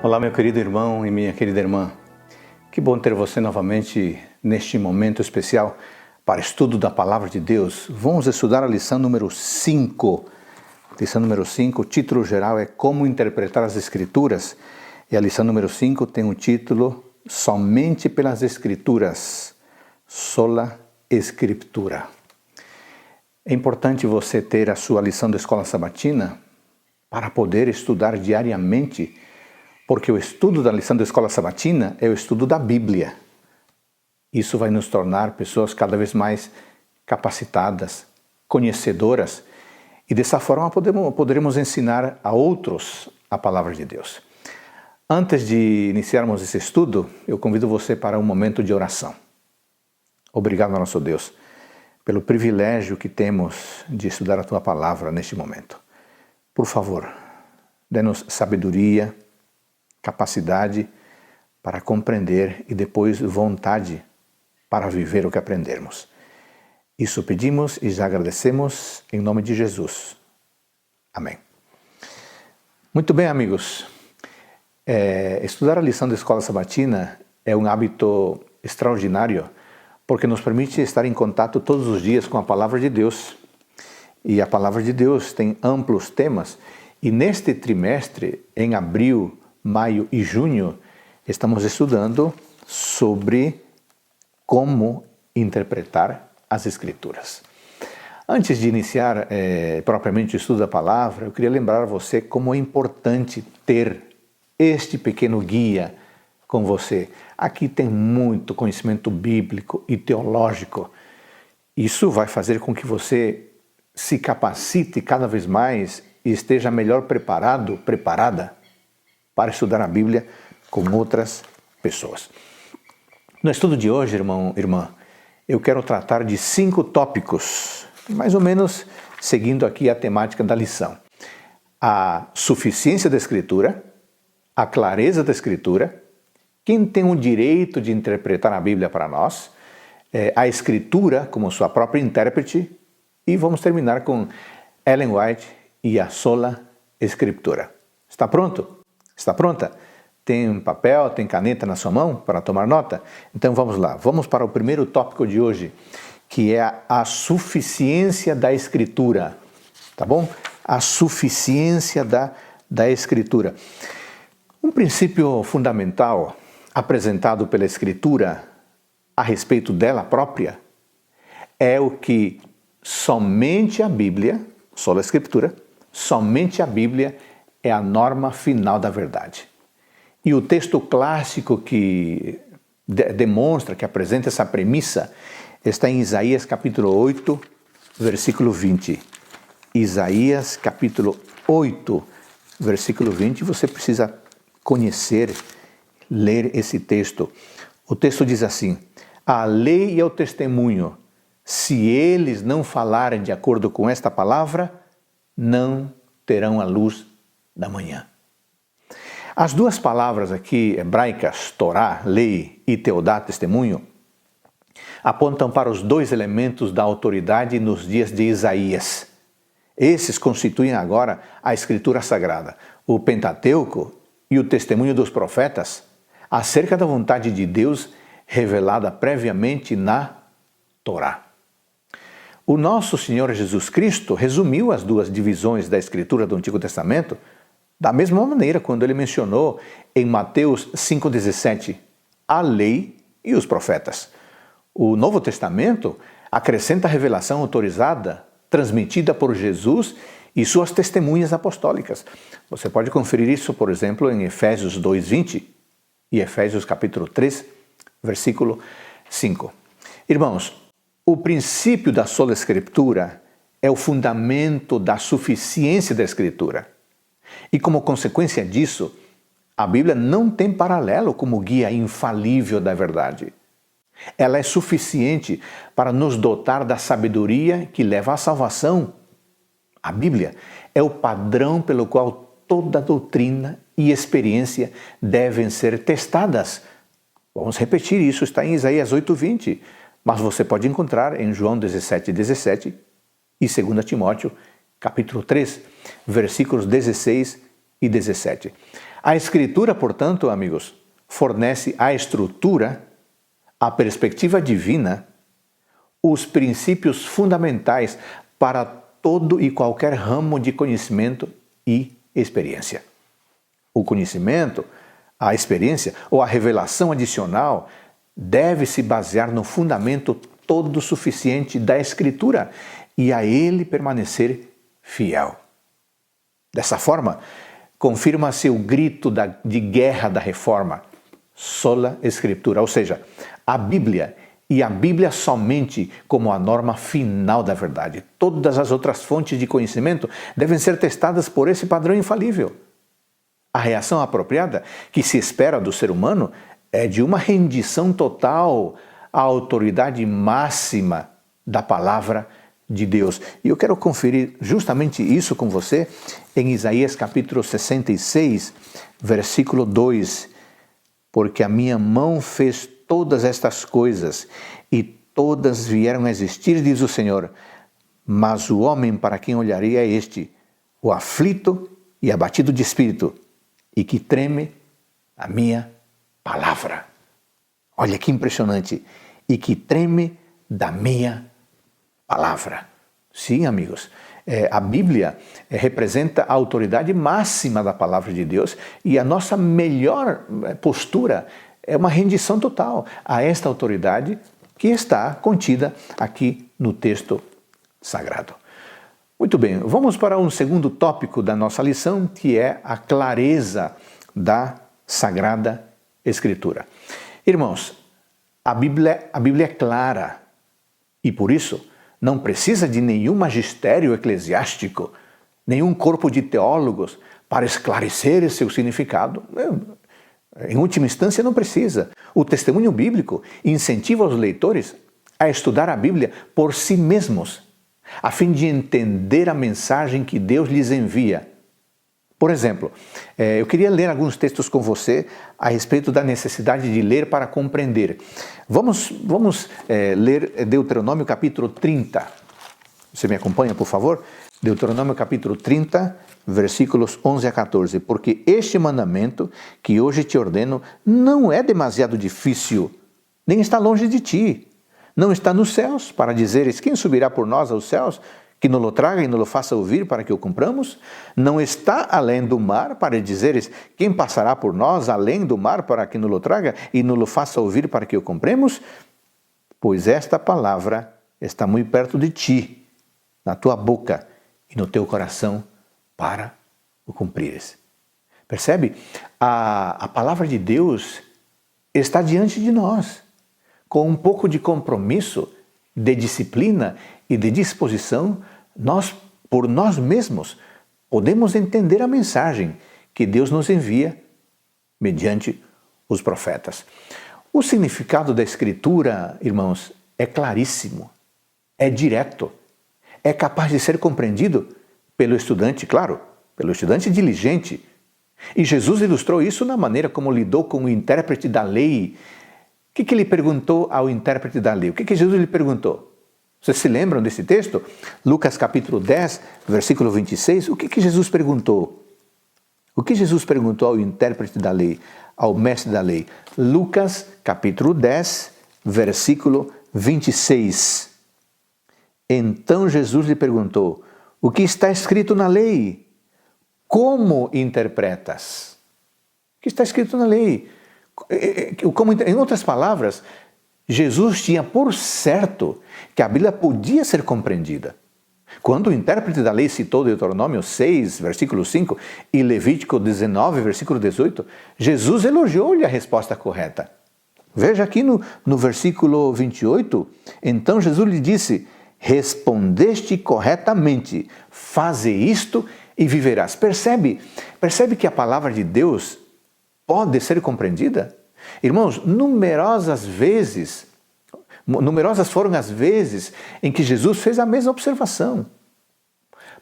Olá, meu querido irmão e minha querida irmã. Que bom ter você novamente neste momento especial para estudo da Palavra de Deus. Vamos estudar a lição número 5. Lição número 5, o título geral é Como Interpretar as Escrituras. E a lição número 5 tem o título Somente pelas Escrituras, Sola Escritura. É importante você ter a sua lição da escola sabatina para poder estudar diariamente, porque o estudo da lição da escola sabatina é o estudo da Bíblia. Isso vai nos tornar pessoas cada vez mais capacitadas, conhecedoras, e dessa forma poderemos ensinar a outros a palavra de Deus. Antes de iniciarmos esse estudo, eu convido você para um momento de oração. Obrigado, nosso Deus, pelo privilégio que temos de estudar a Tua palavra neste momento. Por favor, dê-nos sabedoria, capacidade para compreender e depois vontade para viver o que aprendermos. Isso pedimos e já agradecemos em nome de Jesus. Amém. Muito bem, amigos. Estudar a lição da escola sabatina é um hábito extraordinário porque nos permite estar em contato todos os dias com a palavra de Deus. E a palavra de Deus tem amplos temas. E neste trimestre, em abril, maio e junho, estamos estudando sobre como interpretar as Escrituras. Antes de iniciar propriamente o estudo da palavra, eu queria lembrar a você como é importante ter este pequeno guia com você. Aqui tem muito conhecimento bíblico e teológico. Isso vai fazer com que você se capacite cada vez mais e esteja melhor preparada para estudar a Bíblia com outras pessoas. No estudo de hoje, irmão, irmã, eu quero tratar de 5 tópicos, mais ou menos seguindo aqui a temática da lição. A suficiência da Escritura, a clareza da Escritura, quem tem o direito de interpretar a Bíblia para nós, a Escritura como sua própria intérprete, e vamos terminar com Ellen White e a sola Escritura. Está pronto? Está pronta? Tem papel, tem caneta na sua mão para tomar nota? Então vamos lá, vamos para o primeiro tópico de hoje, que é a suficiência da Escritura, tá bom? A suficiência da Escritura. Um princípio fundamental apresentado pela Escritura a respeito dela própria é o que somente a Bíblia, sola Escritura, somente a Bíblia é a norma final da verdade. E o texto clássico que demonstra, que apresenta essa premissa, está em Isaías capítulo 8, versículo 20. Isaías capítulo 8, versículo 20, você precisa conhecer, ler esse texto. O texto diz assim: a lei e o testemunho, se eles não falarem de acordo com esta palavra, não terão a luz da manhã. As duas palavras aqui hebraicas, Torá, lei, e Teodá, testemunho, apontam para os 2 elementos da autoridade nos dias de Isaías. Esses constituem agora a Escritura Sagrada, o Pentateuco e o testemunho dos profetas, acerca da vontade de Deus revelada previamente na Torá. O nosso Senhor Jesus Cristo resumiu as 2 divisões da Escritura do Antigo Testamento da mesma maneira quando ele mencionou em Mateus 5,17 a lei e os profetas. O Novo Testamento acrescenta a revelação autorizada, transmitida por Jesus e suas testemunhas apostólicas. Você pode conferir isso, por exemplo, em Efésios 2,20 e Efésios capítulo 3, versículo 5. Irmãos, o princípio da sola Escritura é o fundamento da suficiência da Escritura. E como consequência disso, a Bíblia não tem paralelo como guia infalível da verdade. Ela é suficiente para nos dotar da sabedoria que leva à salvação. A Bíblia é o padrão pelo qual toda doutrina e experiência devem ser testadas. Vamos repetir, isso está em Isaías 8,20, mas você pode encontrar em João 17,17 e 2 Timóteo capítulo 3, versículos 16 e 17. A Escritura, portanto, amigos, fornece a estrutura, a perspectiva divina, os princípios fundamentais para todo e qualquer ramo de conhecimento e experiência. O conhecimento, a experiência ou a revelação adicional deve se basear no fundamento todo suficiente da Escritura e a ele permanecer fiel. Dessa forma, confirma-se o grito de guerra da Reforma, sola Escritura, ou seja, a Bíblia e a Bíblia somente como a norma final da verdade. Todas as outras fontes de conhecimento devem ser testadas por esse padrão infalível. A reação apropriada que se espera do ser humano é de uma rendição total à autoridade máxima da palavra de Deus. E eu quero conferir justamente isso com você em Isaías capítulo 66, versículo 2. Porque a minha mão fez todas estas coisas e todas vieram a existir, diz o Senhor. Mas o homem para quem olharei é este, o aflito e abatido de espírito, e que treme a minha palavra. Olha que impressionante. E que treme da minha palavra. Sim, amigos, a Bíblia representa a autoridade máxima da palavra de Deus e a nossa melhor postura é uma rendição total a esta autoridade que está contida aqui no texto sagrado. Muito bem, vamos para um segundo tópico da nossa lição, que é a clareza da Sagrada Escritura. Irmãos, a Bíblia é clara e, por isso, não precisa de nenhum magistério eclesiástico, nenhum corpo de teólogos para esclarecer seu significado. Em última instância, não precisa. O testemunho bíblico incentiva os leitores a estudar a Bíblia por si mesmos, a fim de entender a mensagem que Deus lhes envia. Por exemplo, eu queria ler alguns textos com você a respeito da necessidade de ler para compreender. Vamos ler Deuteronômio capítulo 30. Você me acompanha, por favor? Deuteronômio capítulo 30, versículos 11 a 14. Porque este mandamento que hoje te ordeno não é demasiado difícil, nem está longe de ti. Não está nos céus, para dizeres, quem subirá por nós aos céus, que nos lo traga e nos lo faça ouvir para que o cumpramos? Não está além do mar, para dizeres, quem passará por nós além do mar, para que nos lo traga e nos lo faça ouvir para que o cumpremos? Pois esta palavra está muito perto de ti, na tua boca e no teu coração, para o cumprires. Percebe? A palavra de Deus está diante de nós. Com um pouco de compromisso, de disciplina e de disposição, nós, por nós mesmos, podemos entender a mensagem que Deus nos envia mediante os profetas. O significado da Escritura, irmãos, é claríssimo, é direto, é capaz de ser compreendido pelo estudante, claro, pelo estudante diligente. E Jesus ilustrou isso na maneira como lidou com o intérprete da lei. O que ele perguntou ao intérprete da lei? O que Jesus lhe perguntou? Vocês se lembram desse texto? Lucas capítulo 10, versículo 26. O que Jesus perguntou? O que Jesus perguntou ao intérprete da lei, ao mestre da lei? Lucas capítulo 10, versículo 26. Então Jesus lhe perguntou, o que está escrito na lei? Como interpretas? O que está escrito na lei? Em outras palavras, Jesus tinha por certo que a Bíblia podia ser compreendida. Quando o intérprete da lei citou Deuteronômio 6, versículo 5 e Levítico 19, versículo 18, Jesus elogiou-lhe a resposta correta. Veja aqui no versículo 28, então Jesus lhe disse, respondeste corretamente, faze isto e viverás. Percebe que a palavra de Deus pode ser compreendida? Irmãos, numerosas foram as vezes em que Jesus fez a mesma observação.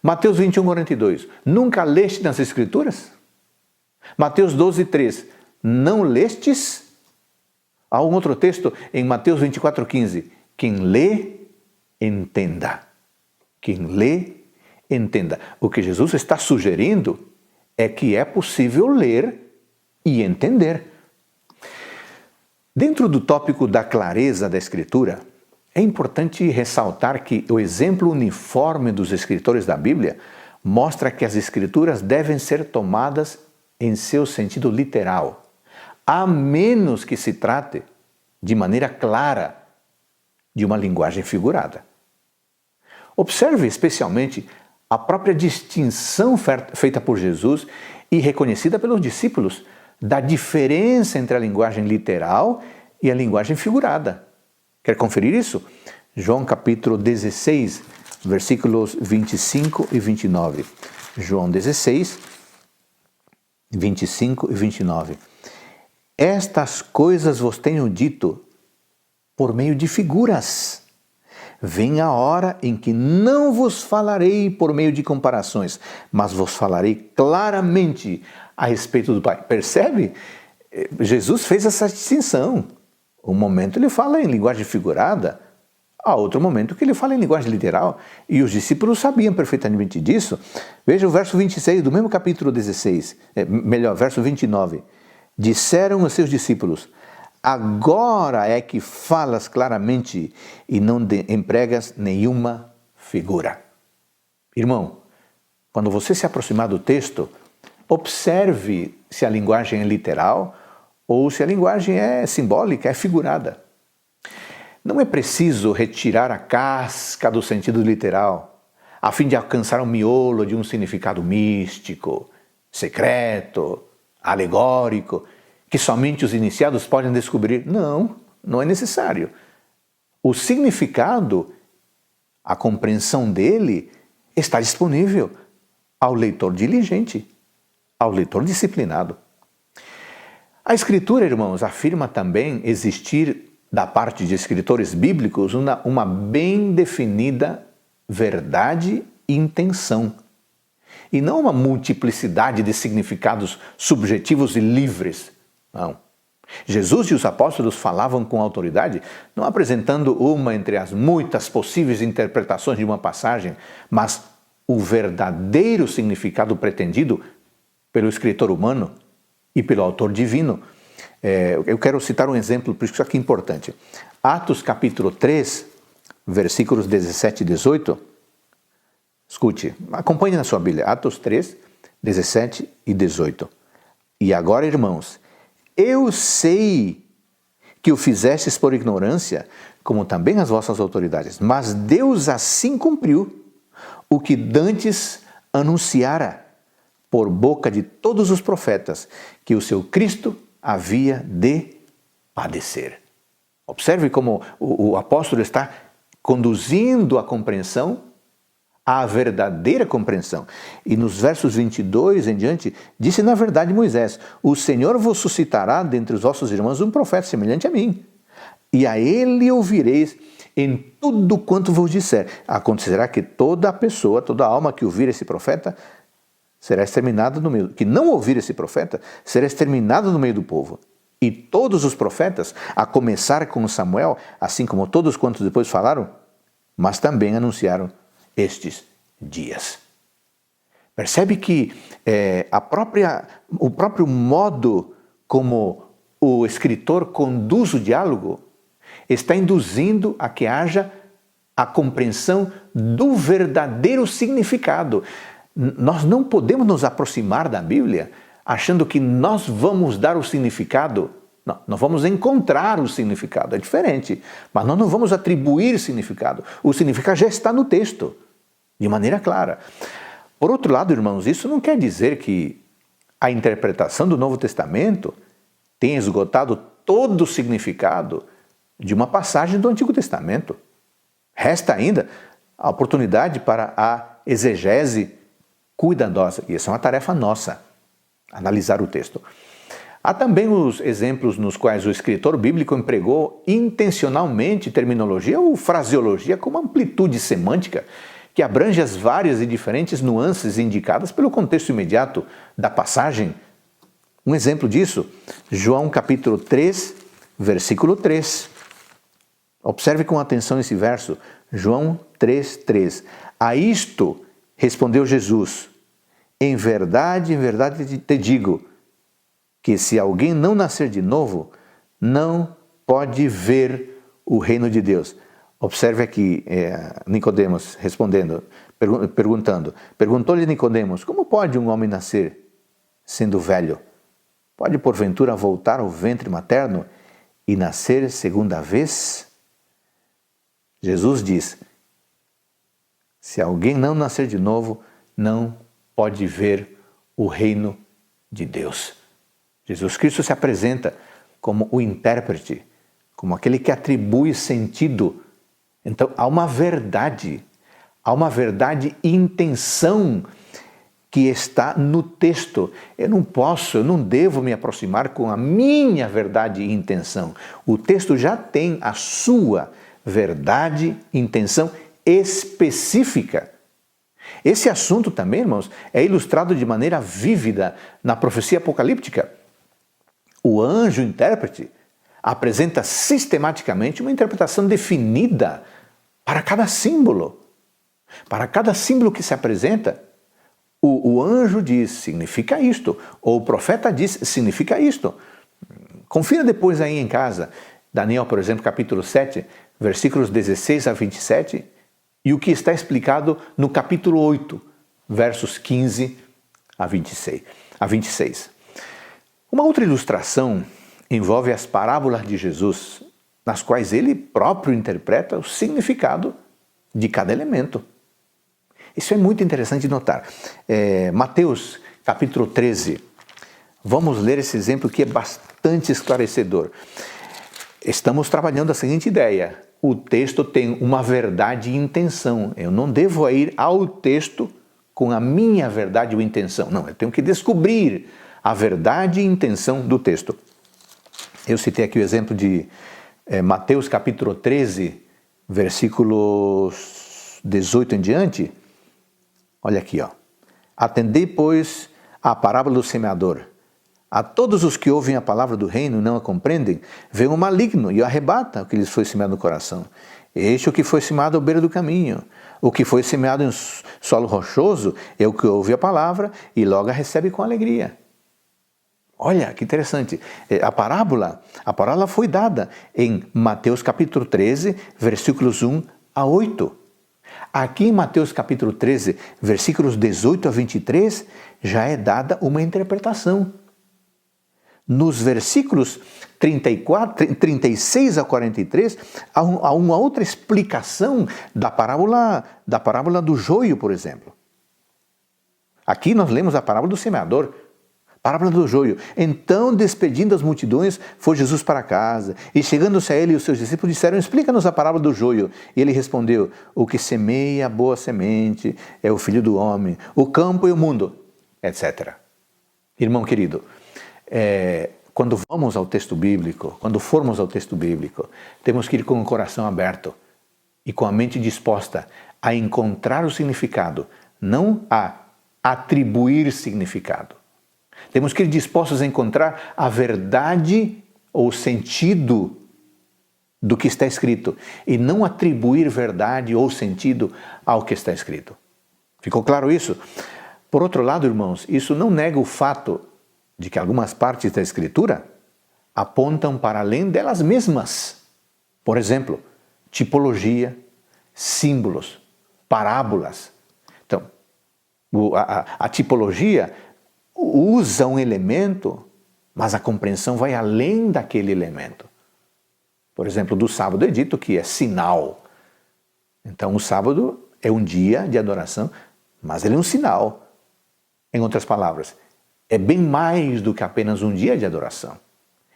Mateus 21, 42. Nunca leste nas Escrituras? Mateus 12, 3. Não lestes? Há um outro texto em Mateus 24, 15. Quem lê, entenda. Quem lê, entenda. O que Jesus está sugerindo é que é possível ler e entender. Dentro do tópico da clareza da Escritura, é importante ressaltar que o exemplo uniforme dos escritores da Bíblia mostra que as Escrituras devem ser tomadas em seu sentido literal, a menos que se trate, de maneira clara, de uma linguagem figurada. Observe especialmente a própria distinção feita por Jesus e reconhecida pelos discípulos da diferença entre a linguagem literal e a linguagem figurada. Quer conferir isso? João capítulo 16, versículos 25 e 29. João 16, 25 e 29. Estas coisas vos tenho dito por meio de figuras. Vem a hora em que não vos falarei por meio de comparações, mas vos falarei claramente a respeito do Pai. Percebe? Jesus fez essa distinção. Um momento ele fala em linguagem figurada, há outro momento que ele fala em linguagem literal, e os discípulos sabiam perfeitamente disso. Veja o verso 26 do mesmo capítulo 16, verso 29. Disseram os seus discípulos: agora é que falas claramente e não empregas nenhuma figura. Irmão, quando você se aproximar do texto, observe se a linguagem é literal ou se a linguagem é simbólica, é figurada. Não é preciso retirar a casca do sentido literal, a fim de alcançar o miolo de um significado místico, secreto, alegórico, que somente os iniciados podem descobrir. Não, não é necessário. O significado, a compreensão dele, está disponível ao leitor diligente, ao leitor disciplinado. A Escritura, irmãos, afirma também existir, da parte de escritores bíblicos, uma bem definida verdade e intenção, e não uma multiplicidade de significados subjetivos e livres. Não. Jesus e os apóstolos falavam com autoridade, não apresentando uma entre as muitas possíveis interpretações de uma passagem, mas o verdadeiro significado pretendido pelo escritor humano e pelo autor divino. Eu quero citar um exemplo, por isso aqui é importante. Atos capítulo 3, versículos 17 e 18. Escute, acompanhe na sua Bíblia. Atos 3, 17 e 18. E agora, irmãos, eu sei que o fizestes por ignorância, como também as vossas autoridades, mas Deus assim cumpriu o que dantes anunciara por boca de todos os profetas, que o seu Cristo havia de padecer. Observe como o apóstolo está conduzindo a compreensão à verdadeira compreensão. E nos versos 22 em diante, disse na verdade Moisés: o Senhor vos suscitará dentre os vossos irmãos um profeta semelhante a mim, e a ele ouvireis em tudo quanto vos disser. Acontecerá que toda pessoa, toda alma que ouvir esse profeta, será exterminada no meio, que não ouvir esse profeta, será exterminada no meio do povo. E todos os profetas, a começar com Samuel, assim como todos quantos depois falaram, mas também anunciaram estes dias. Percebe que o próprio modo como o escritor conduz o diálogo está induzindo a que haja a compreensão do verdadeiro significado. Nós não podemos nos aproximar da Bíblia achando que nós vamos dar o significado. Não, nós vamos encontrar o significado, é diferente. Mas nós não vamos atribuir significado. O significado já está no texto, de maneira clara. Por outro lado, irmãos, isso não quer dizer que a interpretação do Novo Testamento tenha esgotado todo o significado de uma passagem do Antigo Testamento. Resta ainda a oportunidade para a exegese cuidadosa, e essa é uma tarefa nossa, analisar o texto. Há também os exemplos nos quais o escritor bíblico empregou intencionalmente terminologia ou fraseologia com uma amplitude semântica que abrange as várias e diferentes nuances indicadas pelo contexto imediato da passagem. Um exemplo disso, João capítulo 3, versículo 3. Observe com atenção esse verso, João 3, 3. A isto respondeu Jesus: em verdade te digo, que se alguém não nascer de novo, não pode ver o reino de Deus. Observe aqui Nicodemos respondendo, perguntou-lhe Nicodemos, como pode um homem nascer sendo velho? Pode porventura voltar ao ventre materno e nascer segunda vez? Jesus diz, se alguém não nascer de novo, não pode ver o reino de Deus. Jesus Cristo se apresenta como o intérprete, como aquele que atribui sentido. Então, há uma verdade e intenção que está no texto. Eu não devo me aproximar com a minha verdade e intenção. O texto já tem a sua verdade e intenção específica. Esse assunto também, irmãos, é ilustrado de maneira vívida na profecia apocalíptica. O anjo intérprete apresenta sistematicamente uma interpretação definida para cada símbolo. Para cada símbolo que se apresenta, o anjo diz, significa isto, ou o profeta diz, significa isto. Confira depois aí em casa, Daniel, por exemplo, capítulo 7, versículos 16 a 27, e o que está explicado no capítulo 8, versos 15 a 26. Uma outra ilustração envolve as parábolas de Jesus, nas quais ele próprio interpreta o significado de cada elemento. Isso é muito interessante de notar. Mateus, capítulo 13. Vamos ler esse exemplo que é bastante esclarecedor. Estamos trabalhando a seguinte ideia. O texto tem uma verdade e intenção. Eu não devo ir ao texto com a minha verdade ou intenção. Não, eu tenho que descobrir a verdade e intenção do texto. Eu citei aqui o exemplo de Mateus capítulo 13, versículos 18 em diante. Olha aqui, ó. Atendei, pois, à parábola do semeador. A todos os que ouvem a palavra do reino e não a compreendem, vem o maligno e arrebata o que lhes foi semeado no coração. Este é o que foi semeado à beira do caminho. O que foi semeado em solo rochoso é o que ouve a palavra e logo a recebe com alegria. Olha, que interessante. A parábola foi dada em Mateus capítulo 13, versículos 1 a 8. Aqui em Mateus capítulo 13, versículos 18 a 23, já é dada uma interpretação. Nos versículos 36 a 43, há uma outra explicação da parábola do joio, por exemplo. Aqui nós lemos a parábola do semeador, parábola do joio. Então, despedindo as multidões, foi Jesus para casa, e chegando-se a ele e os seus discípulos disseram, explica-nos a parábola do joio. E ele respondeu, o que semeia a boa semente é o filho do homem, o campo e o mundo, etc. Irmão querido, quando formos ao texto bíblico, temos que ir com o coração aberto e com a mente disposta a encontrar o significado, não a atribuir significado. Temos que ir dispostos a encontrar a verdade ou sentido do que está escrito e não atribuir verdade ou sentido ao que está escrito. Ficou claro isso? Por outro lado, irmãos, isso não nega o fato de que algumas partes da Escritura apontam para além delas mesmas. Por exemplo, tipologia, símbolos, parábolas. Então, a tipologia usa um elemento, mas a compreensão vai além daquele elemento. Por exemplo, do sábado é dito que é sinal. Então, o sábado é um dia de adoração, mas ele é um sinal. Em outras palavras, é bem mais do que apenas um dia de adoração.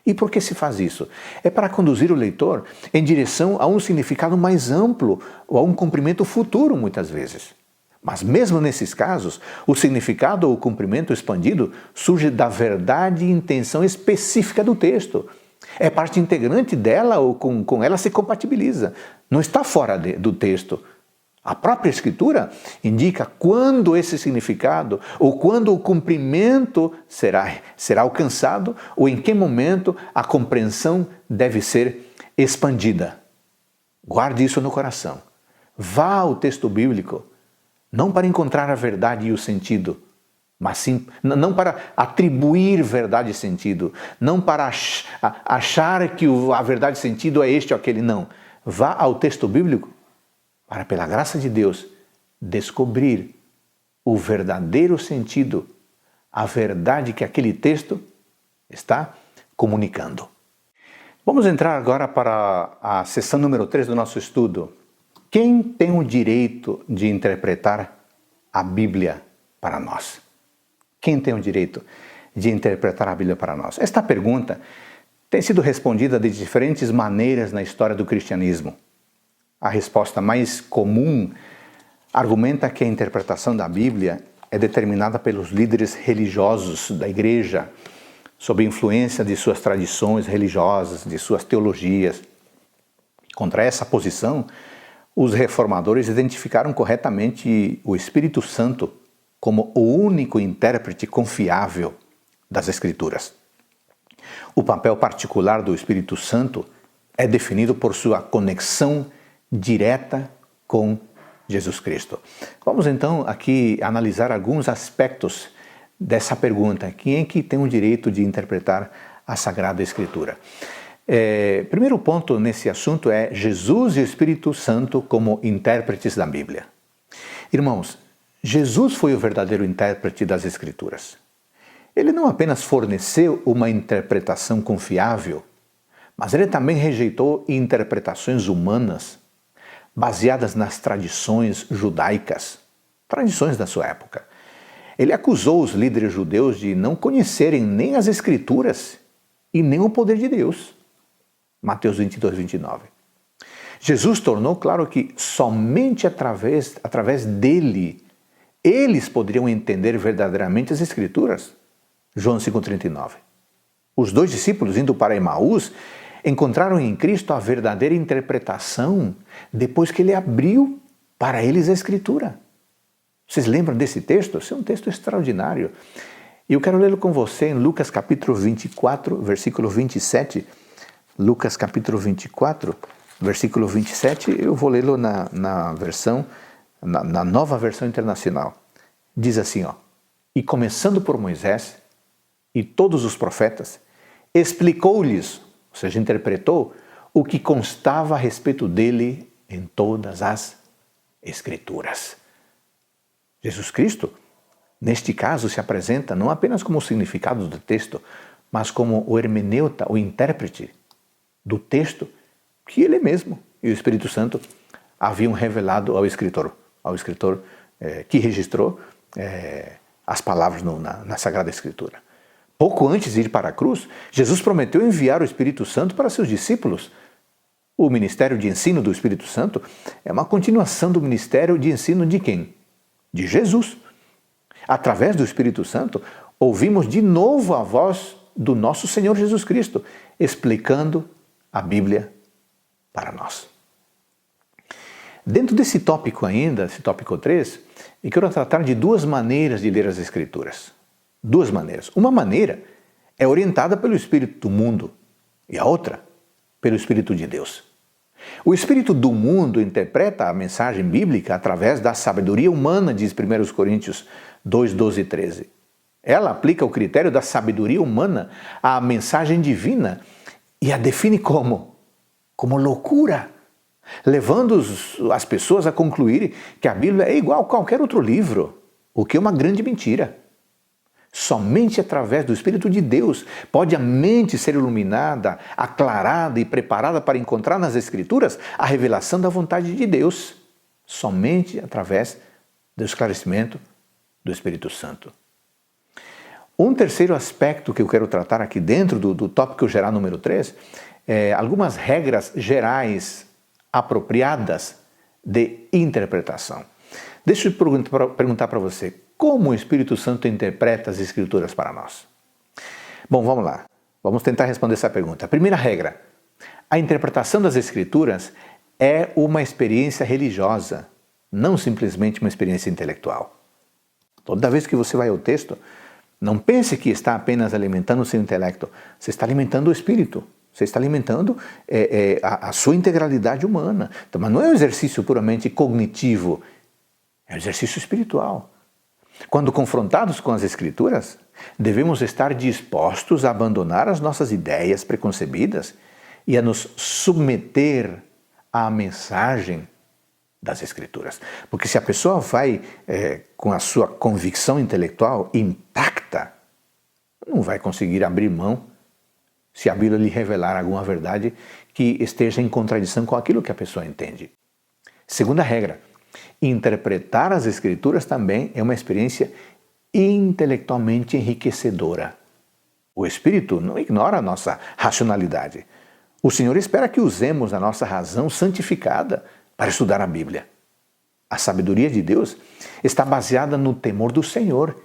E por que se faz isso? É para conduzir o leitor em direção a um significado mais amplo ou a um cumprimento futuro, muitas vezes. Mas mesmo nesses casos, o significado ou o cumprimento expandido surge da verdade e intenção específica do texto. É parte integrante dela ou com ela se compatibiliza. Não está fora do texto. A própria Escritura indica quando esse significado ou quando o cumprimento será alcançado ou em que momento a compreensão deve ser expandida. Guarde isso no coração. Vá ao texto bíblico, não para encontrar a verdade e o sentido, mas sim, não para atribuir verdade e sentido, não para achar que a verdade e sentido é este ou aquele, não. Vá ao texto bíblico para, pela graça de Deus, descobrir o verdadeiro sentido, a verdade que aquele texto está comunicando. Vamos entrar agora para a sessão número 3 do nosso estudo. Quem tem o direito de interpretar a Bíblia para nós? Quem tem o direito de interpretar a Bíblia para nós? Esta pergunta tem sido respondida de diferentes maneiras na história do cristianismo. A resposta mais comum argumenta que a interpretação da Bíblia é determinada pelos líderes religiosos da igreja, sob influência de suas tradições religiosas, de suas teologias. Contra essa posição, os reformadores identificaram corretamente o Espírito Santo como o único intérprete confiável das Escrituras. O papel particular do Espírito Santo é definido por sua conexão direta com Jesus Cristo. Vamos então aqui analisar alguns aspectos dessa pergunta. Quem é que tem o direito de interpretar a Sagrada Escritura? Primeiro ponto nesse assunto é Jesus e o Espírito Santo como intérpretes da Bíblia. Irmãos, Jesus foi o verdadeiro intérprete das Escrituras. Ele não apenas forneceu uma interpretação confiável, mas ele também rejeitou interpretações humanas baseadas nas tradições judaicas, tradições da sua época. Ele acusou os líderes judeus de não conhecerem nem as Escrituras e nem o poder de Deus. Mateus 22, 29. Jesus tornou claro que somente através dele eles poderiam entender verdadeiramente as Escrituras. João 5,39. Os dois discípulos, indo para Emaús, encontraram em Cristo a verdadeira interpretação depois que ele abriu para eles a Escritura. Vocês lembram desse texto? Esse é um texto extraordinário. E eu quero lê-lo com você em Lucas capítulo 24, versículo 27. Lucas capítulo 24, versículo 27, eu vou lê-lo na nova versão internacional. Diz assim, e começando por Moisés e todos os profetas, explicou-lhes, ou seja, interpretou, o que constava a respeito dele em todas as Escrituras. Jesus Cristo, neste caso, se apresenta não apenas como o significado do texto, mas como o hermeneuta, o intérprete do texto que ele mesmo e o Espírito Santo haviam revelado ao escritor que registrou as palavras na Sagrada Escritura. Pouco antes de ir para a cruz, Jesus prometeu enviar o Espírito Santo para seus discípulos. O ministério de ensino do Espírito Santo é uma continuação do ministério de ensino de quem? De Jesus. Através do Espírito Santo, ouvimos de novo a voz do nosso Senhor Jesus Cristo, explicando a Bíblia para nós. Dentro desse tópico ainda, esse tópico 3, eu quero tratar de duas maneiras de ler as Escrituras. Duas maneiras. Uma maneira é orientada pelo espírito do mundo e a outra pelo Espírito de Deus. O espírito do mundo interpreta a mensagem bíblica através da sabedoria humana, diz 1 Coríntios 2, 12 e 13. Ela aplica o critério da sabedoria humana à mensagem divina e a define como loucura, levando as pessoas a concluírem que a Bíblia é igual a qualquer outro livro, o que é uma grande mentira. Somente através do Espírito de Deus pode a mente ser iluminada, aclarada e preparada para encontrar nas Escrituras a revelação da vontade de Deus. Somente através do esclarecimento do Espírito Santo. Um terceiro aspecto que eu quero tratar aqui dentro do tópico geral número 3 é algumas regras gerais apropriadas de interpretação. Deixa eu perguntar para você, como o Espírito Santo interpreta as Escrituras para nós? Bom, vamos lá. Vamos tentar responder essa pergunta. Primeira regra, a interpretação das Escrituras é uma experiência religiosa, não simplesmente uma experiência intelectual. Toda vez que você vai ao texto, não pense que está apenas alimentando o seu intelecto, você está alimentando o Espírito. Você está alimentando a sua integralidade humana. Então, mas não é um exercício puramente cognitivo, é um exercício espiritual. Quando confrontados com as Escrituras, devemos estar dispostos a abandonar as nossas ideias preconcebidas e a nos submeter à mensagem das Escrituras. Porque se a pessoa vai com a sua convicção intelectual intacta, não vai conseguir abrir mão se a Bíblia lhe revelar alguma verdade que esteja em contradição com aquilo que a pessoa entende. Segunda regra, interpretar as Escrituras também é uma experiência intelectualmente enriquecedora. O Espírito não ignora a nossa racionalidade. O Senhor espera que usemos a nossa razão santificada para estudar a Bíblia. A sabedoria de Deus está baseada no temor do Senhor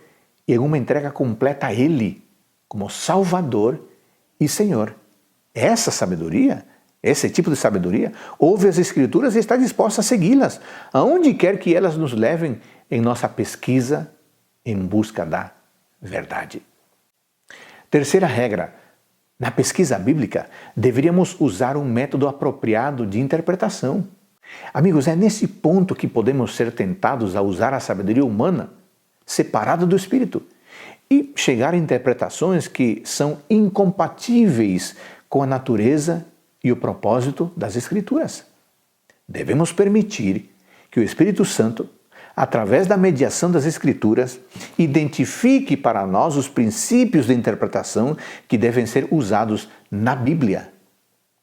e em uma entrega completa a Ele como Salvador e Senhor. Essa sabedoria, esse tipo de sabedoria, ouve as Escrituras e está disposta a segui-las, aonde quer que elas nos levem em nossa pesquisa em busca da verdade. Terceira regra, na pesquisa bíblica, deveríamos usar um método apropriado de interpretação. Amigos, é nesse ponto que podemos ser tentados a usar a sabedoria humana separada do Espírito e chegar a interpretações que são incompatíveis com a natureza e o propósito das Escrituras. Devemos permitir que o Espírito Santo, através da mediação das Escrituras, identifique para nós os princípios de interpretação que devem ser usados na Bíblia.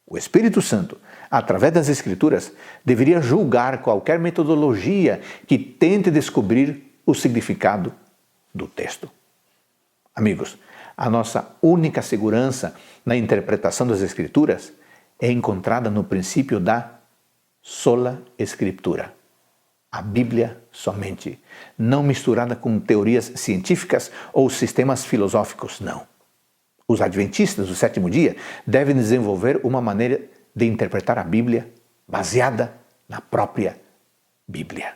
O Espírito Santo, através das Escrituras, deveria julgar qualquer metodologia que tente descobrir o significado do texto. Amigos, a nossa única segurança na interpretação das Escrituras é encontrada no princípio da sola Escritura. A Bíblia somente, não misturada com teorias científicas ou sistemas filosóficos, não. Os adventistas do sétimo dia devem desenvolver uma maneira de interpretar a Bíblia baseada na própria Bíblia.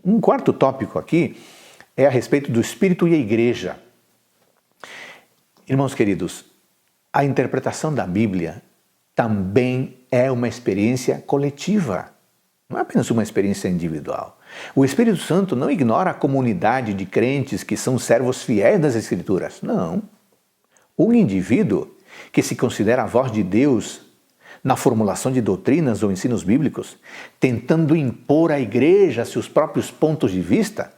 Um quarto tópico aqui é a respeito do Espírito e a Igreja. Irmãos queridos, a interpretação da Bíblia também é uma experiência coletiva. Não é apenas uma experiência individual. O Espírito Santo não ignora a comunidade de crentes que são servos fiéis das Escrituras. Não. Um indivíduo que se considera a voz de Deus na formulação de doutrinas ou ensinos bíblicos, tentando impor à igreja seus próprios pontos de vista,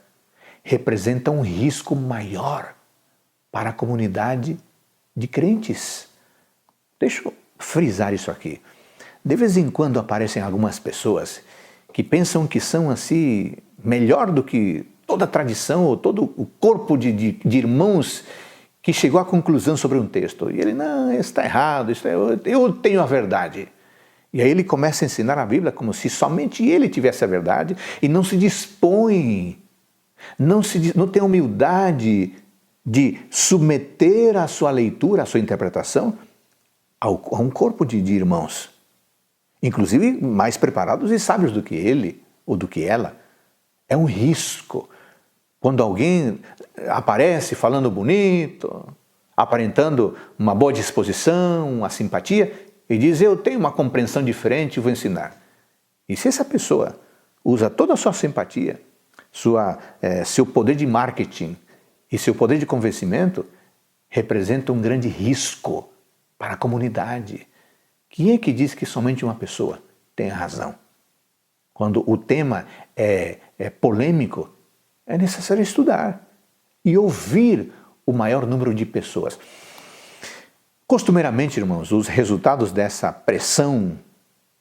representa um risco maior para a comunidade de crentes. Deixa eu frisar isso aqui. De vez em quando aparecem algumas pessoas que pensam que são assim melhor do que toda a tradição ou todo o corpo de irmãos que chegou à conclusão sobre um texto. E ele, não, isso está errado, eu tenho a verdade. E aí ele começa a ensinar a Bíblia como se somente ele tivesse a verdade e não se dispõe, não tem humildade de submeter a sua leitura, a sua interpretação a um corpo de irmãos, inclusive mais preparados e sábios do que ele ou do que ela. É um risco. Quando alguém aparece falando bonito, aparentando uma boa disposição, uma simpatia, e diz, eu tenho uma compreensão diferente e vou ensinar. E se essa pessoa usa toda a sua simpatia, seu poder de marketing e seu poder de convencimento, representa um grande risco para a comunidade. Quem é que diz que somente uma pessoa tem a razão? Quando o tema é polêmico, é necessário estudar e ouvir o maior número de pessoas. Costumeiramente, irmãos, os resultados dessa pressão,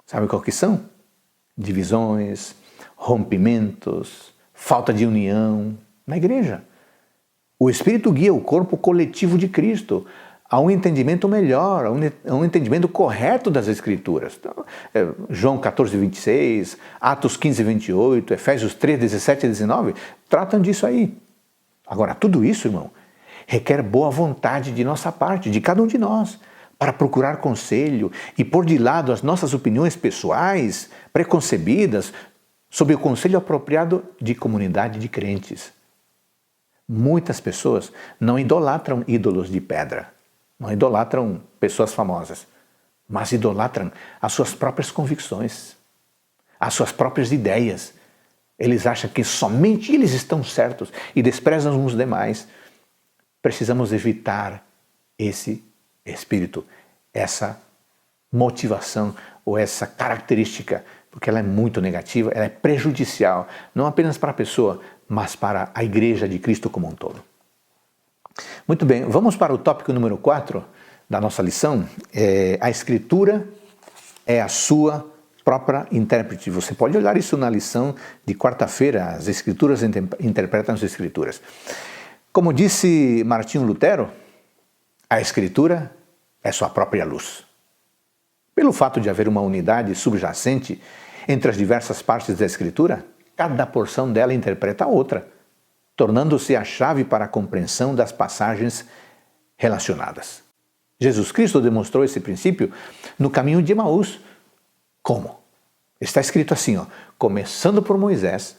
sabe qual que são? Divisões, rompimentos, falta de união na igreja. O Espírito guia o corpo coletivo de Cristo a um entendimento melhor, a um entendimento correto das Escrituras. Então, João 14, 26, Atos 15, 28, Efésios 3, 17 e 19, tratam disso aí. Agora, tudo isso, irmão, requer boa vontade de nossa parte, de cada um de nós, para procurar conselho e pôr de lado as nossas opiniões pessoais, preconcebidas, sob o conselho apropriado de comunidade de crentes. Muitas pessoas não idolatram ídolos de pedra, não idolatram pessoas famosas, mas idolatram as suas próprias convicções, as suas próprias ideias, eles acham que somente eles estão certos e desprezam os demais. Precisamos evitar esse espírito, essa motivação ou essa característica, porque ela é muito negativa, ela é prejudicial, não apenas para a pessoa, mas para a Igreja de Cristo como um todo. Muito bem, vamos para o tópico número 4 da nossa lição. A Escritura é a sua própria intérprete. Você pode olhar isso na lição de quarta-feira, as Escrituras interpretam as Escrituras. Como disse Martinho Lutero, a Escritura é sua própria luz. Pelo fato de haver uma unidade subjacente entre as diversas partes da Escritura, cada porção dela interpreta a outra, tornando-se a chave para a compreensão das passagens relacionadas. Jesus Cristo demonstrou esse princípio no caminho de Emaús. Como? Está escrito assim, começando por Moisés,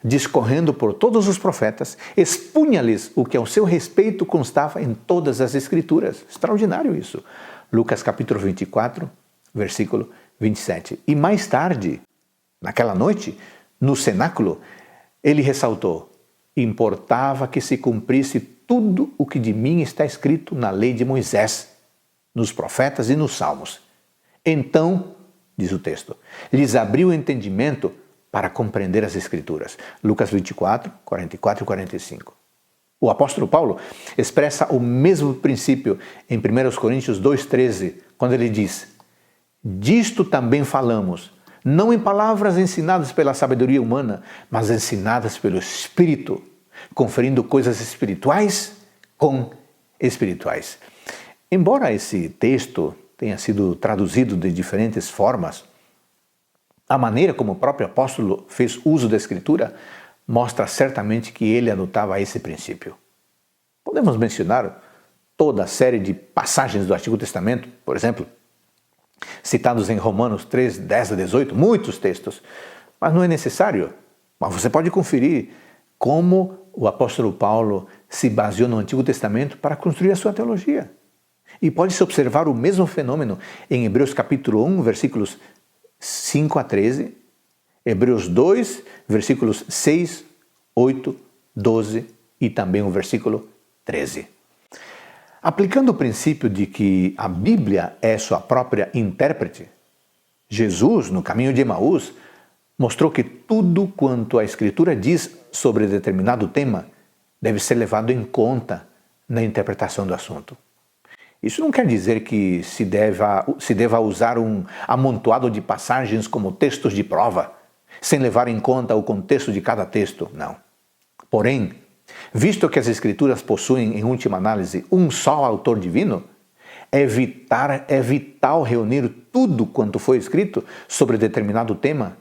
discorrendo por todos os profetas, expunha-lhes o que ao seu respeito constava em todas as Escrituras. Extraordinário isso. Lucas capítulo 24, versículo 27. E mais tarde, naquela noite, no cenáculo, ele ressaltou: importava que se cumprisse tudo o que de mim está escrito na lei de Moisés, nos profetas e nos salmos. Então, diz o texto, lhes abriu o entendimento para compreender as Escrituras. Lucas 24, 44 e 45. O apóstolo Paulo expressa o mesmo princípio em 1 Coríntios 2,13, quando ele diz: disto também falamos, não em palavras ensinadas pela sabedoria humana, mas ensinadas pelo Espírito, conferindo coisas espirituais com espirituais. Embora esse texto tenha sido traduzido de diferentes formas, a maneira como o próprio apóstolo fez uso da Escritura mostra certamente que ele adotava esse princípio. Podemos mencionar toda a série de passagens do Antigo Testamento, por exemplo, citados em Romanos 3, 10 a 18, muitos textos, mas não é necessário. Mas você pode conferir como o apóstolo Paulo se baseou no Antigo Testamento para construir a sua teologia. E pode-se observar o mesmo fenômeno em Hebreus capítulo 1, versículos 5 a 13, Hebreus 2, versículos 6, 8, 12 e também o versículo 13. Aplicando o princípio de que a Bíblia é sua própria intérprete, Jesus, no caminho de Emaús, mostrou que tudo quanto a Escritura diz sobre determinado tema deve ser levado em conta na interpretação do assunto. Isso não quer dizer que se deva usar um amontoado de passagens como textos de prova, sem levar em conta o contexto de cada texto, não. Porém, visto que as Escrituras possuem, em última análise, um só autor divino, é vital reunir tudo quanto foi escrito sobre determinado tema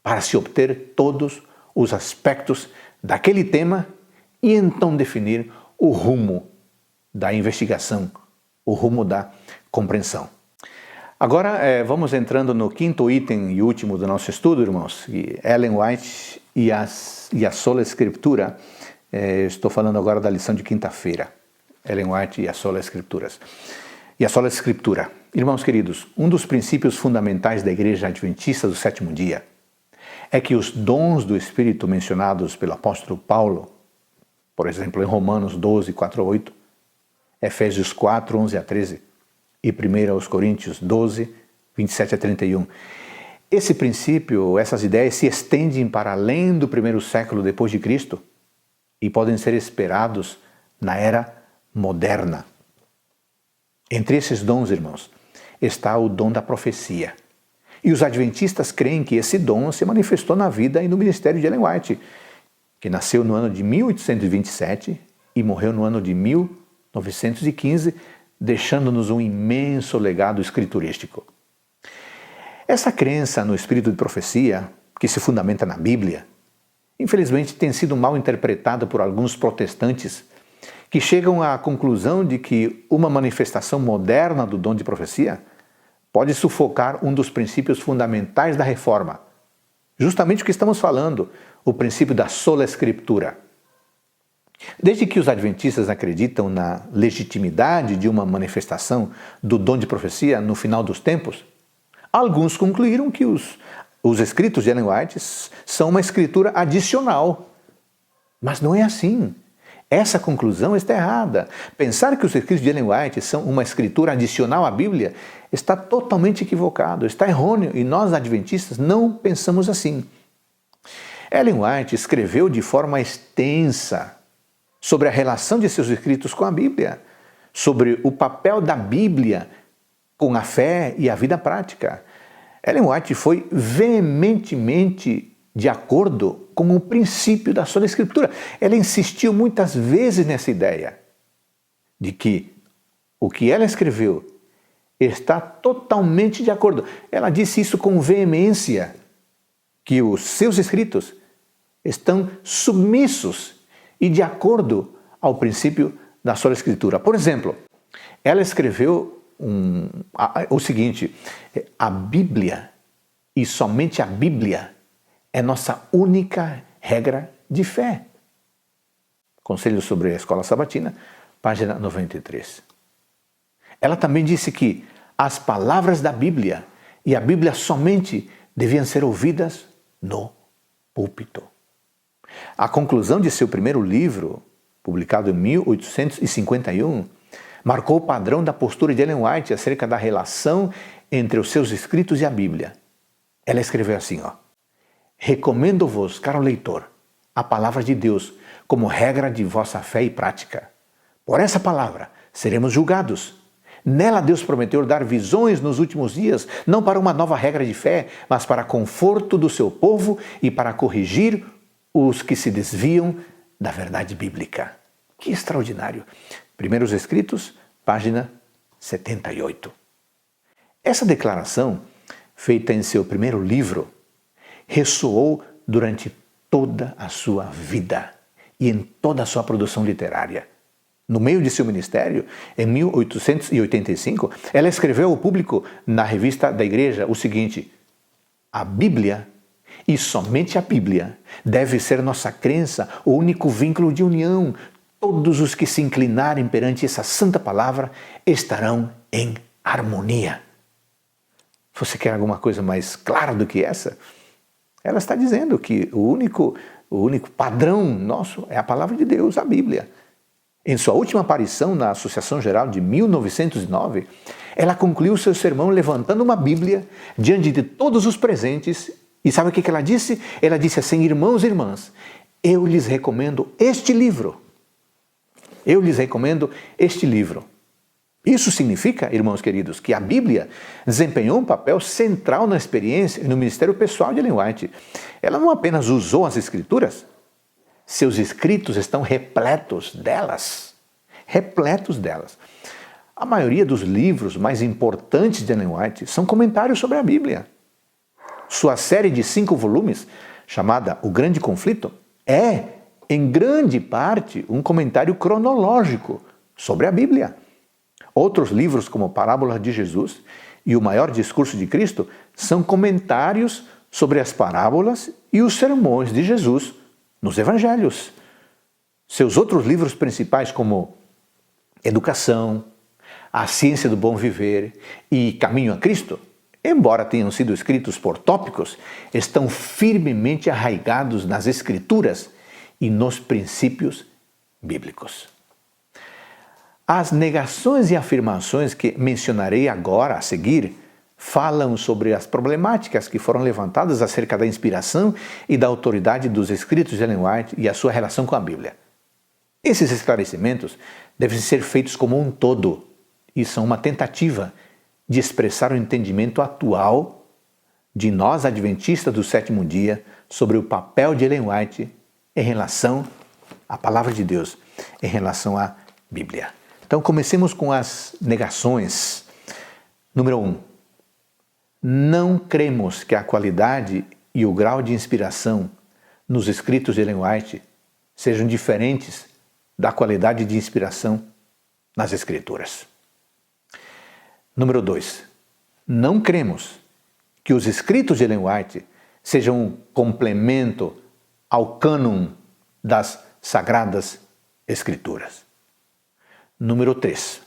para se obter todos os aspectos daquele tema e então definir o rumo da investigação, o rumo da compreensão. Agora vamos entrando no quinto item e último do nosso estudo, irmãos, Ellen White e a sola Escritura. Estou falando agora da lição de quinta-feira, Ellen White e a sola Escrituras. E a sola Escritura. Irmãos queridos, um dos princípios fundamentais da Igreja Adventista do Sétimo Dia é que os dons do Espírito mencionados pelo apóstolo Paulo, por exemplo, em Romanos 12, 4 a 8, Efésios 4, 11 a 13 e 1 Coríntios 12, 27 a 31. Esse princípio, essas ideias se estendem para além do primeiro século depois de Cristo e podem ser esperados na era moderna. Entre esses dons, irmãos, está o dom da profecia. E os adventistas creem que esse dom se manifestou na vida e no ministério de Ellen White, que nasceu no ano de 1827 e morreu no ano de 1915, deixando-nos um imenso legado escriturístico. Essa crença no espírito de profecia, que se fundamenta na Bíblia, infelizmente tem sido mal interpretada por alguns protestantes que chegam à conclusão de que uma manifestação moderna do dom de profecia pode sufocar um dos princípios fundamentais da reforma. Justamente o que estamos falando, o princípio da sola Escritura. Desde que os adventistas acreditam na legitimidade de uma manifestação do dom de profecia no final dos tempos, alguns concluíram que os os escritos de Ellen White são uma escritura adicional. Mas não é assim. Essa conclusão está errada. Pensar que os escritos de Ellen White são uma escritura adicional à Bíblia está totalmente equivocado, está errôneo, e nós adventistas não pensamos assim. Ellen White escreveu de forma extensa sobre a relação de seus escritos com a Bíblia, sobre o papel da Bíblia com a fé e a vida prática. Ellen White foi veementemente de acordo com o princípio da sola Escritura. Ela insistiu muitas vezes nessa ideia de que o que ela escreveu está totalmente de acordo. Ela disse isso com veemência, que os seus escritos estão submissos e de acordo ao princípio da sola Escritura. Por exemplo, ela escreveu o seguinte: a Bíblia, e somente a Bíblia, é nossa única regra de fé. Conselho sobre a Escola Sabatina, página 93. Ela também disse que as palavras da Bíblia e a Bíblia somente deviam ser ouvidas no púlpito. A conclusão de seu primeiro livro, publicado em 1851, marcou o padrão da postura de Ellen White acerca da relação entre os seus escritos e a Bíblia. Ela escreveu assim, recomendo-vos, caro leitor, a palavra de Deus como regra de vossa fé e prática. Por essa palavra seremos julgados. Nela Deus prometeu dar visões nos últimos dias, não para uma nova regra de fé, mas para conforto do seu povo e para corrigir os que se desviam da verdade bíblica. Que extraordinário! Primeiros Escritos, página 78. Essa declaração, feita em seu primeiro livro, ressoou durante toda a sua vida e em toda a sua produção literária. No meio de seu ministério, em 1885, ela escreveu ao público na revista da igreja o seguinte: a Bíblia, e somente a Bíblia, deve ser nossa crença, o único vínculo de união. Todos os que se inclinarem perante essa santa palavra estarão em harmonia. Você quer alguma coisa mais clara do que essa? Ela está dizendo que o único padrão nosso é a palavra de Deus, a Bíblia. Em sua última aparição na Associação Geral de 1909, ela concluiu seu sermão levantando uma Bíblia diante de todos os presentes. E sabe o que ela disse? Ela disse assim: irmãos e irmãs, eu lhes recomendo este livro. Eu lhes recomendo este livro. Isso significa, irmãos queridos, que a Bíblia desempenhou um papel central na experiência e no ministério pessoal de Ellen White. Ela não apenas usou as Escrituras, seus escritos estão repletos delas. Repletos delas. A maioria dos livros mais importantes de Ellen White são comentários sobre a Bíblia. Sua série de 5 volumes, chamada O Grande Conflito, é, em grande parte, um comentário cronológico sobre a Bíblia. Outros livros, como Parábolas de Jesus e O Maior Discurso de Cristo, são comentários sobre as parábolas e os sermões de Jesus nos Evangelhos. Seus outros livros principais, como Educação, A Ciência do Bom Viver e Caminho a Cristo, embora tenham sido escritos por tópicos, estão firmemente arraigados nas Escrituras e nos princípios bíblicos. As negações e afirmações que mencionarei agora a seguir falam sobre as problemáticas que foram levantadas acerca da inspiração e da autoridade dos escritos de Ellen White e a sua relação com a Bíblia. Esses esclarecimentos devem ser feitos como um todo e são uma tentativa de expressar o entendimento atual de nós adventistas do sétimo dia sobre o papel de Ellen White em relação à Palavra de Deus, em relação à Bíblia. Então comecemos com as negações. Número 1. Não cremos que a qualidade e o grau de inspiração nos escritos de Ellen White sejam diferentes da qualidade de inspiração nas Escrituras. Número 2. Não cremos que os escritos de Ellen White sejam um complemento ao cânon das Sagradas Escrituras. Número 3.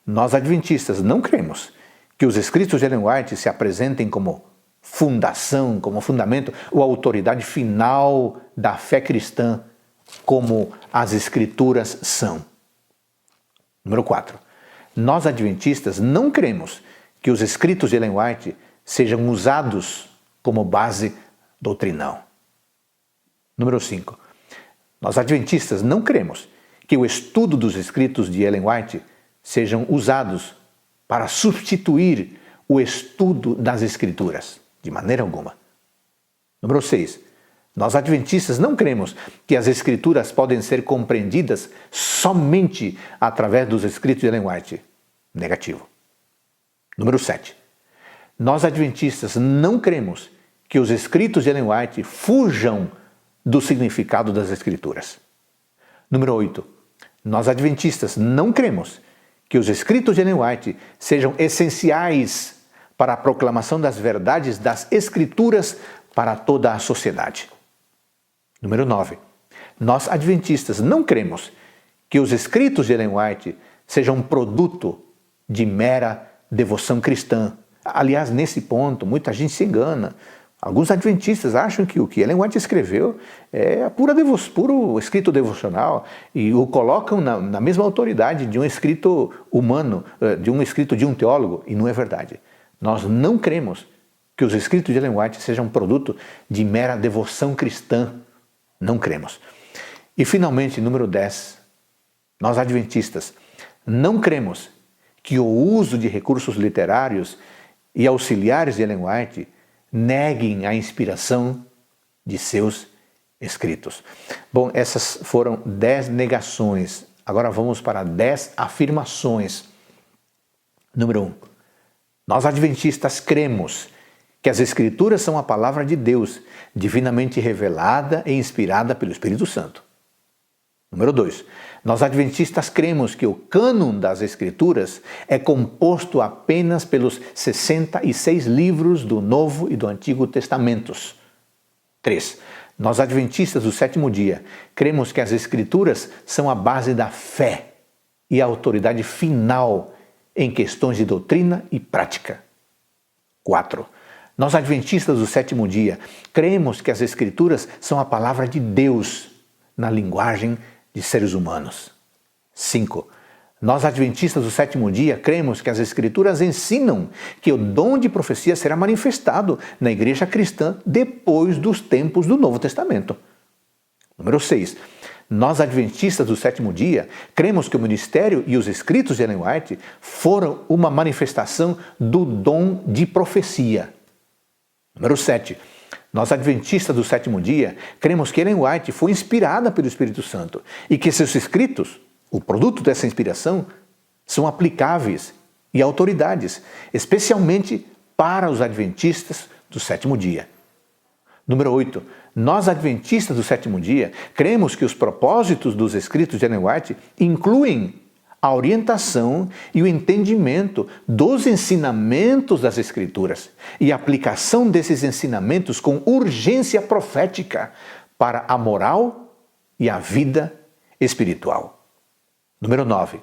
Nós adventistas não cremos que os escritos de Ellen White se apresentem como fundação, como fundamento ou autoridade final da fé cristã, como as Escrituras são. Número 4. Nós adventistas não cremos que os escritos de Ellen White sejam usados como base doutrinal. Número 5. Nós adventistas não cremos que o estudo dos escritos de Ellen White sejam usados para substituir o estudo das Escrituras, de maneira alguma. Número 6. Nós adventistas não cremos que as Escrituras podem ser compreendidas somente através dos escritos de Ellen White. Negativo. Número 7. Nós adventistas não cremos que os escritos de Ellen White fujam do significado das Escrituras. Número 8. Nós adventistas não cremos que os escritos de Ellen White sejam essenciais para a proclamação das verdades das Escrituras para toda a sociedade. Número 9. Nós adventistas não cremos que os escritos de Ellen White sejam produto de mera devoção cristã. Aliás, nesse ponto, muita gente se engana. Alguns adventistas acham que o que Ellen White escreveu é puro escrito devocional e o colocam na mesma autoridade de um escrito humano, de um escrito de um teólogo, e não é verdade. Nós não cremos que os escritos de Ellen White sejam produto de mera devoção cristã. Não cremos. E finalmente, número 10, nós adventistas não cremos que o uso de recursos literários e auxiliares de Ellen White neguem a inspiração de seus escritos. Bom, essas foram 10 negações. Agora vamos para 10 afirmações. Número 1. Nós adventistas cremos que as Escrituras são a palavra de Deus, divinamente revelada e inspirada pelo Espírito Santo. Número 2. Nós adventistas cremos que o cânon das Escrituras é composto apenas pelos 66 livros do Novo e do Antigo Testamentos. 3. Nós adventistas do sétimo dia cremos que as Escrituras são a base da fé e a autoridade final em questões de doutrina e prática. 4. Nós adventistas do sétimo dia cremos que as Escrituras são a palavra de Deus na linguagem de seres humanos. 5. Nós adventistas do sétimo dia cremos que as Escrituras ensinam que o dom de profecia será manifestado na igreja cristã depois dos tempos do Novo Testamento. Número 6. Nós adventistas do sétimo dia cremos que o ministério e os escritos de Ellen White foram uma manifestação do dom de profecia. Número 7. Nós adventistas do sétimo dia cremos que Ellen White foi inspirada pelo Espírito Santo e que seus escritos, o produto dessa inspiração, são aplicáveis e autoridades, especialmente para os adventistas do sétimo dia. Número 8. Nós adventistas do sétimo dia cremos que os propósitos dos escritos de Ellen White incluem a orientação e o entendimento dos ensinamentos das Escrituras e a aplicação desses ensinamentos com urgência profética para a moral e a vida espiritual. Número 9.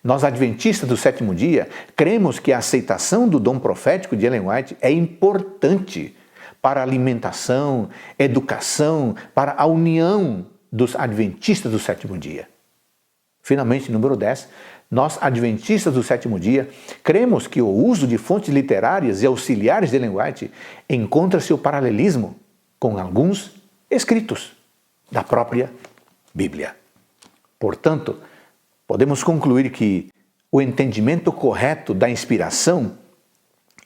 Nós adventistas do sétimo dia cremos que a aceitação do dom profético de Ellen White é importante para a alimentação, educação, para a união dos adventistas do sétimo dia. Finalmente, número 10, nós adventistas do sétimo dia cremos que o uso de fontes literárias e auxiliares de Ellen White encontra seu paralelismo com alguns escritos da própria Bíblia. Portanto, podemos concluir que o entendimento correto da inspiração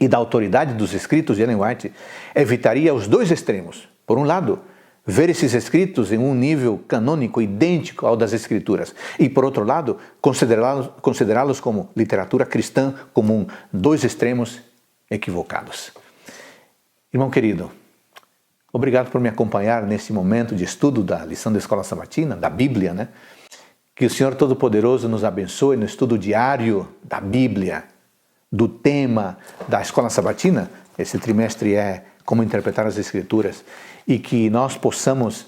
e da autoridade dos escritos de Ellen White evitaria os dois extremos. Por um lado, ver esses escritos em um nível canônico idêntico ao das Escrituras e, por outro lado, considerá-los como literatura cristã comum, dois extremos equivocados. Irmão querido, obrigado por me acompanhar nesse momento de estudo da lição da Escola Sabatina, da Bíblia, né? Que o Senhor Todo-Poderoso nos abençoe no estudo diário da Bíblia, do tema da Escola Sabatina. Esse trimestre é como interpretar as Escrituras, e que nós possamos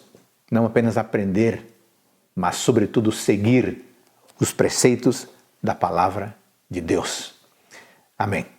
não apenas aprender, mas sobretudo seguir os preceitos da Palavra de Deus. Amém.